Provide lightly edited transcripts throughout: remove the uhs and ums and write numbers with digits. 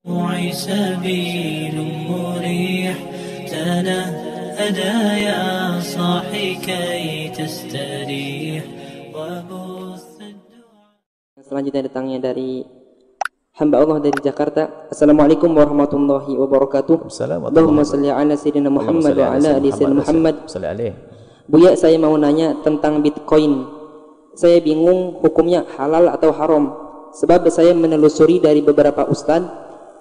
سبيل مريح تنهدى يا صاحي كي تستريح وبث الدعاء. Selanjutnya datangnya dari hamba Allah dari Jakarta. Assalamualaikum warahmatullahi wabarakatuh. Allahumma salli ala sayyidina Muhammad wa ala ali sayyidina Muhammad. Buya, saya mau nanya tentang Bitcoin. Saya bingung hukumnya halal atau haram. Sebab saya menelusuri dari beberapa ustadz,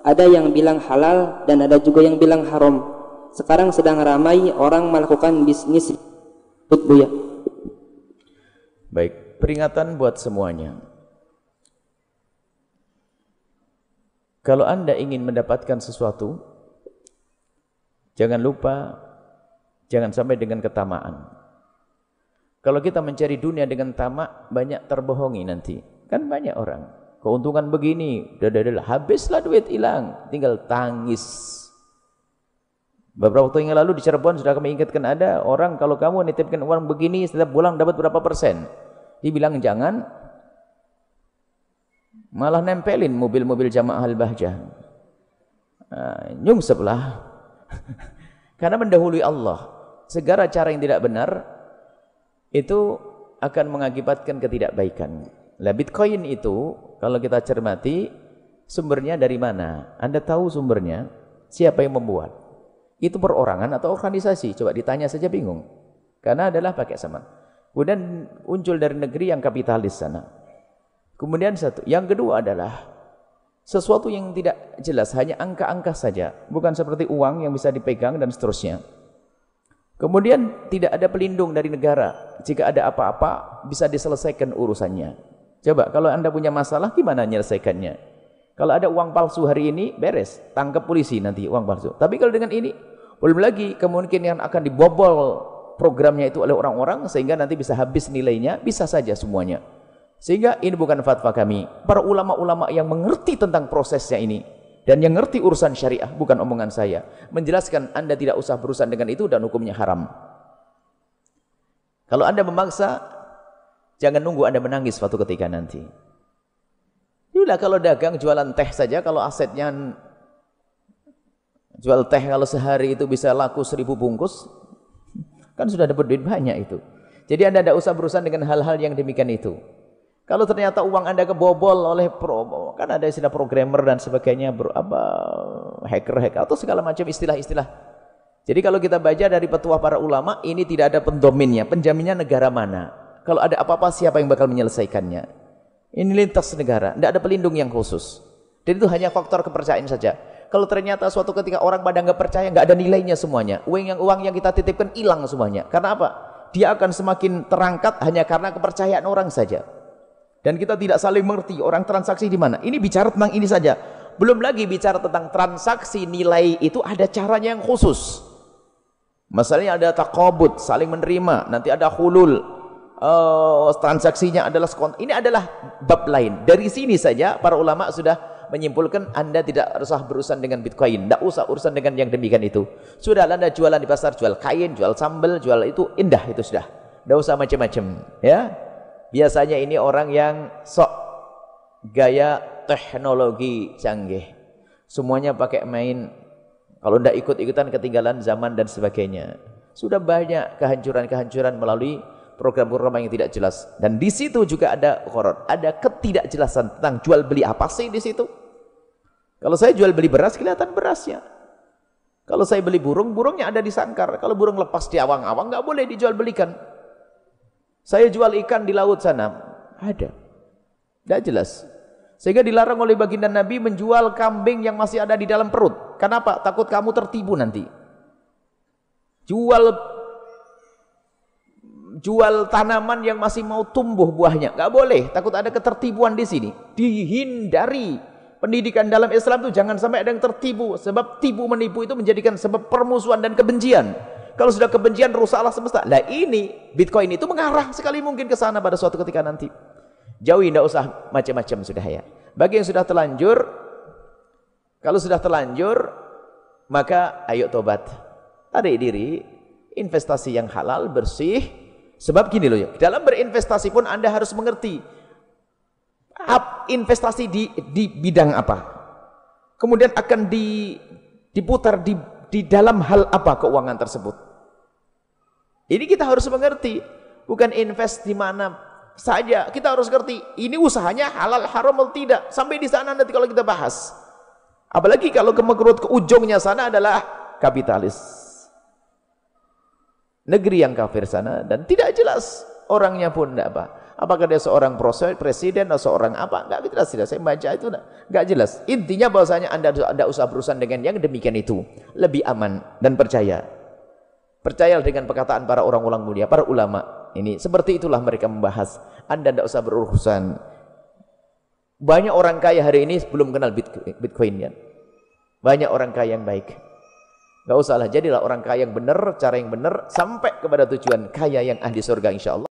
ada yang bilang halal dan ada juga yang bilang haram. Sekarang sedang ramai orang melakukan bisnis Buya. Baik, peringatan buat semuanya. Kalau Anda ingin mendapatkan sesuatu, jangan lupa, jangan sampai dengan ketamaan. Kalau kita mencari dunia dengan tamak, banyak terbohongi nanti. Kan banyak orang, keuntungan begini, habislah duit, hilang, tinggal tangis. Beberapa waktu yang lalu di Cirebon sudah kami ingatkan, ada orang kalau kamu nitipkan uang begini, setiap bulan dapat berapa persen. Dibilang jangan, malah nempelin mobil-mobil Jamaah Al-Bahjah. Nyungseplah. Karena mendahului Allah. Segala cara yang tidak benar itu akan mengakibatkan ketidakbaikan. Lah Bitcoin itu kalau kita cermati sumbernya dari mana? Anda tahu sumbernya? Siapa yang membuat? Itu perorangan atau organisasi? Coba ditanya saja bingung. Karena adalah pakai saman. Kemudian muncul dari negeri yang kapitalis sana. Kemudian satu, yang kedua adalah sesuatu yang tidak jelas, hanya angka-angka saja, bukan seperti uang yang bisa dipegang dan seterusnya. Kemudian tidak ada pelindung dari negara, jika ada apa-apa bisa diselesaikan urusannya. Coba kalau Anda punya masalah, gimana menyelesaikannya? Kalau ada uang palsu hari ini, beres, tangkap polisi nanti uang palsu. Tapi kalau dengan ini, belum lagi kemungkinan akan dibobol programnya itu oleh orang-orang, sehingga nanti bisa habis nilainya, bisa saja semuanya. Sehingga ini bukan fatwa kami. Para ulama-ulama yang mengerti tentang prosesnya ini dan yang mengerti urusan syariah, bukan omongan saya, menjelaskan Anda tidak usah berurusan dengan itu dan hukumnya haram. Kalau Anda memaksa, jangan nunggu Anda menangis suatu ketika nanti. Itulah kalau dagang jualan teh saja, kalau asetnya jual teh kalau sehari itu bisa laku 1000 bungkus, kan sudah dapat duit banyak itu. Jadi Anda tidak usah berurusan dengan hal-hal yang demikian itu. Kalau ternyata uang Anda kebobol oleh kan ada istilah programmer dan sebagainya, hacker atau segala macam istilah-istilah. Jadi kalau kita baca dari petua para ulama, ini tidak ada pendominnya, penjaminnya negara mana. Kalau ada apa-apa, siapa yang bakal menyelesaikannya. Ini lintas negara, tidak ada pelindung yang khusus. Dan itu hanya faktor kepercayaan saja. Kalau ternyata suatu ketika orang pada nggak percaya, nggak ada nilainya semuanya. Uang yang kita titipkan hilang semuanya. Karena apa? Dia akan semakin terangkat hanya karena kepercayaan orang saja. Dan kita tidak saling mengerti orang transaksi di mana. Ini bicara tentang ini saja. Belum lagi bicara tentang transaksi nilai itu ada caranya yang khusus. Masalahnya ada taqabud, saling menerima. Nanti ada hulul. Transaksinya adalah ini adalah bab lain. Dari sini saja para ulama sudah menyimpulkan Anda tidak usah berurusan dengan Bitcoin. Tidak usah urusan dengan yang demikian itu. Sudah Anda jualan di pasar, jual kain, jual sambal, jual itu indah itu sudah. Tidak usah macam-macam. Ya. Biasanya ini orang yang sok gaya teknologi canggih. Semuanya pakai main. Kalau tidak ikut-ikutan ketinggalan zaman dan sebagainya. Sudah banyak kehancuran-kehancuran melalui program-program yang tidak jelas. Dan di situ juga ada horor, ada ketidakjelasan tentang jual beli apa sih di situ. Kalau saya jual beli beras, kelihatan berasnya. Kalau saya beli burung, burungnya ada di sangkar. Kalau burung lepas di awang-awang, nggak boleh dijual belikan. Saya jual ikan di laut sana, ada, tidak jelas. Sehingga dilarang oleh baginda Nabi menjual kambing yang masih ada di dalam perut. Kenapa? Takut kamu tertipu nanti. Jual tanaman yang masih mau tumbuh buahnya, nggak boleh. Takut ada ketertipuan di sini. Dihindari. Pendidikan dalam Islam itu jangan sampai ada yang tertipu. Sebab tipu menipu itu menjadikan sebab permusuhan dan kebencian. Kalau sudah kebencian, rusaklah semesta. Lah ini, Bitcoin itu mengarah sekali mungkin ke sana pada suatu ketika nanti. Jauhi, tidak usah macam-macam sudah ya. Bagi yang sudah terlanjur, kalau sudah terlanjur, maka ayo tobat. Tarik diri, investasi yang halal, bersih. Sebab gini loh ya, dalam berinvestasi pun Anda harus mengerti investasi di bidang apa. Kemudian akan diputar di dalam hal apa keuangan tersebut. Ini kita harus mengerti, bukan invest di mana saja. Kita harus ngerti, ini usahanya halal haram atau tidak. Sampai di sana nanti kalau kita bahas. Apalagi kalau ke ujungnya sana adalah kapitalis. Negeri yang kafir sana dan tidak jelas orangnya pun tidak apa. Apakah dia seorang presiden atau seorang apa? Enggak jelas, tidak. Saya baca itu enggak jelas. Intinya bahwasanya Anda tidak usah berurusan dengan yang demikian itu. Lebih aman dan percaya. Percaya dengan perkataan para orang-orang mulia, para ulama. Ini seperti itulah mereka membahas. Anda tidak usah berurusan. Banyak orang kaya hari ini belum kenal Bitcoin ya. Banyak orang kaya yang baik. Enggak usahlah, jadilah orang kaya yang benar, cara yang benar sampai kepada tujuan kaya yang ahli surga insyaallah.